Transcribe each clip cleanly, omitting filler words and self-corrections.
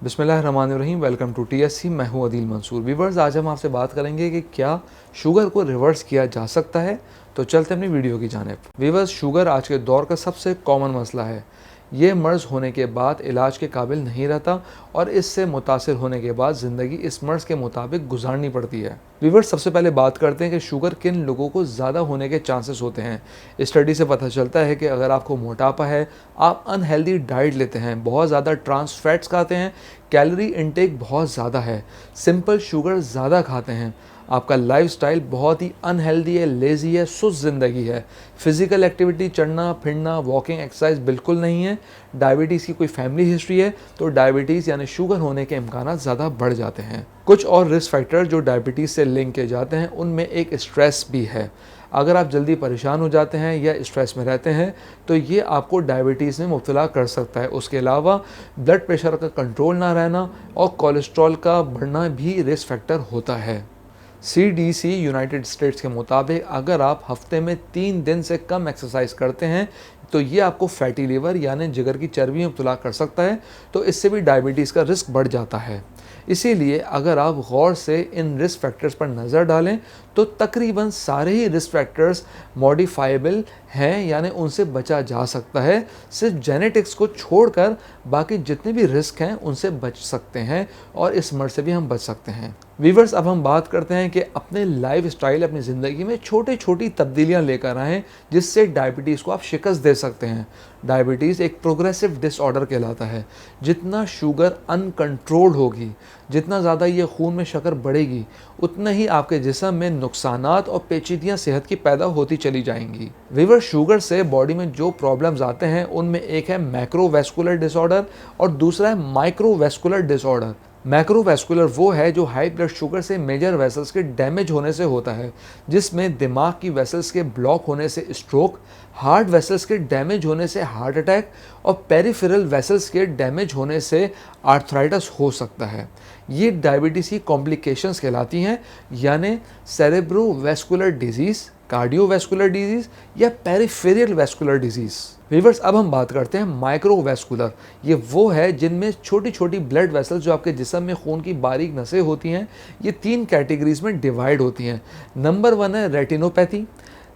बिस्मिल्लाहिर्रहमानिर्रहीम। Welcome to TSC. मैं हूं अदील मंसूर। व्यूअर्स, आज हम आपसे बात करेंगे कि क्या शुगर को रिवर्स किया जा सकता है। तो चलते अपनी वीडियो की जानिब। व्यूअर्स, शुगर आज के दौर का सबसे कॉमन मसला है। ये मर्ज़ होने के बाद इलाज के काबिल नहीं रहता और इससे मुतासिर होने के बाद ज़िंदगी इस मर्ज़ के मुताबिक गुजारनी पड़ती है। व्यूअर्स, सबसे पहले बात करते हैं कि शुगर किन लोगों को ज़्यादा होने के चांसेस होते हैं। स्टडी से पता चलता है कि अगर आपको मोटापा है, आप अनहेल्दी डाइट लेते हैं, बहुत ज़्यादा ट्रांस फैट्स खाते हैं, कैलोरी इनटेक बहुत ज़्यादा है, सिंपल शुगर ज़्यादा खाते हैं, आपका लाइफस्टाइल बहुत ही अनहेल्दी है, लेज़ी है, सुस्त ज़िंदगी है, फिज़िकल एक्टिविटी चढ़ना फिरना वॉकिंग एक्सरसाइज बिल्कुल नहीं है, डायबिटीज़ की कोई फैमिली हिस्ट्री है, तो डायबिटीज़ यानी शुगर होने के इम्कान ज़्यादा बढ़ जाते हैं। कुछ और रिस्क फैक्टर जो डायबिटीज़ से लिंक किए जाते हैं, उनमें एक स्ट्रेस भी है। अगर आप जल्दी परेशान हो जाते हैं या स्ट्रेस में रहते हैं तो ये आपको डायबिटीज़ में मुब्तला कर सकता है। उसके अलावा ब्लड प्रेशर का कंट्रोल ना रहना और कोलेस्ट्रॉल का बढ़ना भी रिस्क फैक्टर होता है। CDC यूनाइटेड स्टेट्स के मुताबिक अगर आप हफ्ते में 3 दिन से कम एक्सरसाइज करते हैं तो ये आपको फैटी लीवर यानी जिगर की चर्बी में मुब्तला कर सकता है, तो इससे भी डायबिटीज़ का रिस्क बढ़ जाता है। इसीलिए अगर आप गौर से इन रिस्क फैक्टर्स पर नज़र डालें तो तकरीबन सारे ही रिस्क फैक्टर्स मॉडिफाइबल हैं, यानी उनसे बचा जा सकता है। सिर्फ जेनेटिक्स को छोड़कर बाकी जितने भी रिस्क हैं उनसे बच सकते हैं और इस मर्ज़ से भी हम बच सकते हैं। व्यूअर्स, अब हम बात करते हैं कि अपने लाइफ स्टाइल, अपनी ज़िंदगी में छोटी छोटी तब्दीलियां लेकर आएँ जिससे डायबिटीज़ को आप शिकस्त दे सकते हैं। डायबिटीज़ एक प्रोग्रेसिव डिसऑर्डर कहलाता है। जितना शुगर अनकंट्रोल्ड होगी, जितना ज़्यादा ये खून में शक्कर बढ़ेगी, उतना ही आपके जिस्म में नुकसानात और पेचीदियाँ सेहत की पैदा होती चली जाएंगी। व्यूअर्स, शुगर से बॉडी में जो प्रॉब्लम्स आते हैं उनमें एक है मैक्रोवैस्कुलर डिसऑर्डर और दूसरा है माइक्रोवैस्कुलर डिसऑर्डर। मैक्रोवैस्कुलर वो है जो हाई ब्लड शुगर से मेजर वेसल्स के डैमेज होने से होता है, जिसमें दिमाग की वेसल्स के ब्लॉक होने से स्ट्रोक, हार्ट वेसल्स के डैमेज होने से हार्ट अटैक और पेरिफेरल वेसल्स के डैमेज होने से आर्थराइटिस हो सकता है। ये डायबिटीज़ की कॉम्प्लिकेशंस कहलाती हैं, यानी सेरेब्रोवैस्कुलर डिजीज़, कार्डियोवैस्कुलर डिजीज़ या पेरिफेरल वैस्कुलर डिजीज़। व्यूअर्स, अब हम बात करते हैं माइक्रोवैस्कुलर। ये वो है जिनमें छोटी छोटी ब्लड वेसल्स जो आपके जिस्म में खून की बारीक नसें होती हैं, ये 3 कैटेगरीज में डिवाइड होती हैं। नंबर 1 है रेटिनोपैथी,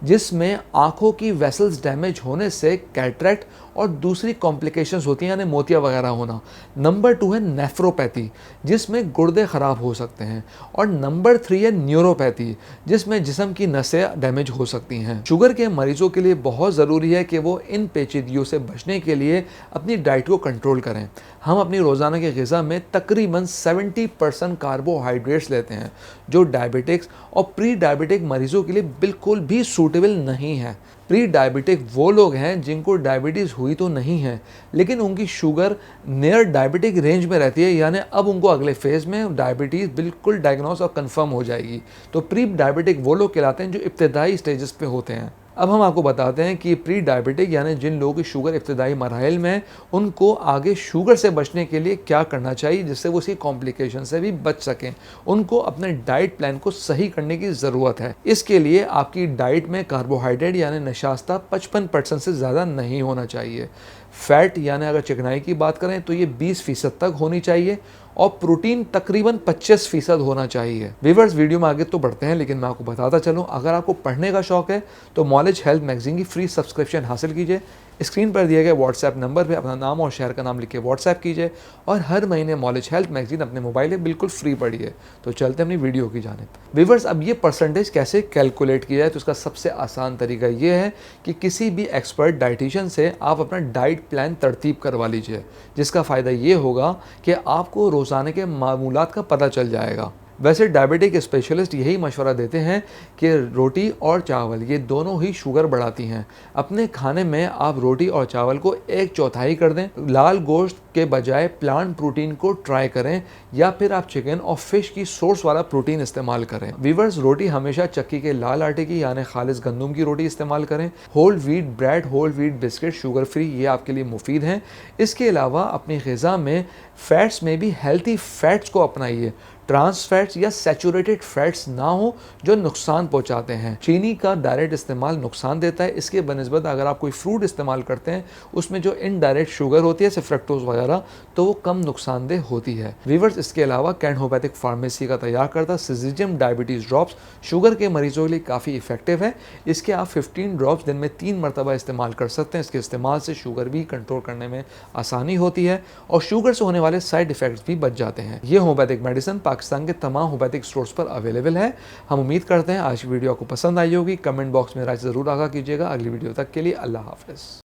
जिसमें आँखों की वेसल्स डैमेज होने से कैटरेक्ट और दूसरी कॉम्प्लिकेशंस होती हैं, यानी मोतिया वगैरह होना। नंबर 2 है नेफ्रोपैथी, जिसमें गुर्दे ख़राब हो सकते हैं। और नंबर 3 है न्यूरोपैथी, जिसमें जिस्म की नसें डैमेज हो सकती हैं। शुगर के मरीजों के लिए बहुत ज़रूरी है कि वो इन पेचीदगियों से बचने के लिए अपनी डाइट को कंट्रोल करें। हम अपनी रोज़ाना की ग़िज़ा में तकरीबन 70% कार्बोहाइड्रेट्स लेते हैं, जो डायबिटिक्स और प्री डायबिटिक मरीजों के लिए बिल्कुल भी सूटेबल नहीं है। प्री डायबिटिक वो लोग हैं जिनको डायबिटीज़ हुई तो नहीं है, लेकिन उनकी शुगर नियर डायबिटिक रेंज में रहती है, यानी अब उनको अगले फेज़ में डायबिटीज़ बिल्कुल डायग्नोस और कंफर्म हो जाएगी। तो प्री डायबिटिक वो लोग कहलाते हैं जो इब्तदाई स्टेजेस पे होते हैं। अब हम आपको बताते हैं कि प्री डायबिटिक यानी जिन लोगों की शुगर इब्तदाई मराहिल में है, उनको आगे शुगर से बचने के लिए क्या करना चाहिए जिससे वो इसकी कॉम्प्लिकेशन से भी बच सकें। उनको अपने डाइट प्लान को सही करने की ज़रूरत है। इसके लिए आपकी डाइट में कार्बोहाइड्रेट यानी नशास्ता 55% से ज़्यादा नहीं होना चाहिए। फैट यानी अगर चिकनाई की बात करें तो ये 20% तक होनी चाहिए और प्रोटीन तकरीबन 25% होना चाहिए। व्यूअर्स, वीडियो में आगे तो बढ़ते हैं, लेकिन मैं आपको बताता चलूं, अगर आपको पढ़ने का शौक है तो नॉलेज हेल्थ मैगजीन की फ्री सब्सक्रिप्शन हासिल कीजिए। स्क्रीन पर दिए गए व्हाट्सएप नंबर पे अपना नाम और शहर का नाम लिख के व्हाट्सएप कीजिए और हर महीने नॉलेज हेल्थ मैगजीन अपने मोबाइल में बिल्कुल फ्री पढ़िए। तो चलते हैं अपनी वीडियो की जानिब। व्यूअर्स, अब ये परसेंटेज कैसे कैलकुलेट किया जाए, तो उसका सबसे आसान तरीका ये है कि किसी भी एक्सपर्ट डाइटिशियन से आप अपना डाइट प्लान तरतीब करवा लीजिए, जिसका फ़ायदा ये होगा कि आपको रोज़ाना के मामूलात का पता चल जाएगा। वैसे डायबिटिक स्पेशलिस्ट यही मशवरा देते हैं कि रोटी और चावल ये दोनों ही शुगर बढ़ाती हैं। अपने खाने में आप रोटी और चावल को 1/4 कर दें, लाल गोश्त के बजाय प्लांट प्रोटीन को ट्राई करें या फिर आप चिकन और फिश की सोर्स वाला प्रोटीन इस्तेमाल करें। व्यूअर्स, रोटी हमेशा चक्की के लाल आटे की यानी खालिस गंदम की रोटी इस्तेमाल करें। Whole wheat bread, whole wheat biscuit sugar free, ये आपके लिए मुफीद हैं। इसके अलावा अपनी ग़िज़ा में फ़ैट्स में भी हेल्थी फ़ैट्स को अपनाइए। ट्रांस फैट्स या सैचुरेटेड फैट्स ना हो जो नुकसान पहुंचाते हैं। चीनी का डायरेक्ट इस्तेमाल नुकसान देता है, इसके बनस्बत अगर आप कोई फ्रूट इस्तेमाल करते हैं उसमें जो इनडायरेक्ट शुगर होती है जैसे फ्रक्टोज वगैरह, तो वो कम नुकसानदेह होती है। वीवर्स, इसके अलावा कैंट होम्योपैथिक फार्मेसी का तैयार करता सिजिजियम डायबिटीज ड्रॉप्स शुगर के मरीजों के लिए काफ़ी इफेक्टिव है। इसके आप 15 ड्रॉप्स दिन में 3 मरतबा इस्तेमाल कर सकते हैं। इसके इस्तेमाल से शुगर भी कंट्रोल करने में आसानी होती है और शुगर से होने वाले साइड इफेक्ट्स भी बच जाते हैं। ये होम्योपैथिक मेडिसिन पाकिस्तान के तमाम होम्योपैथिक स्टोर्स पर अवेलेबल है। हम उम्मीद करते हैं आज की वीडियो आपको पसंद आई होगी। कमेंट बॉक्स में राय ज़रूर आगाह कीजिएगा। अगली वीडियो तक के लिए अल्लाह हाफ़िज़।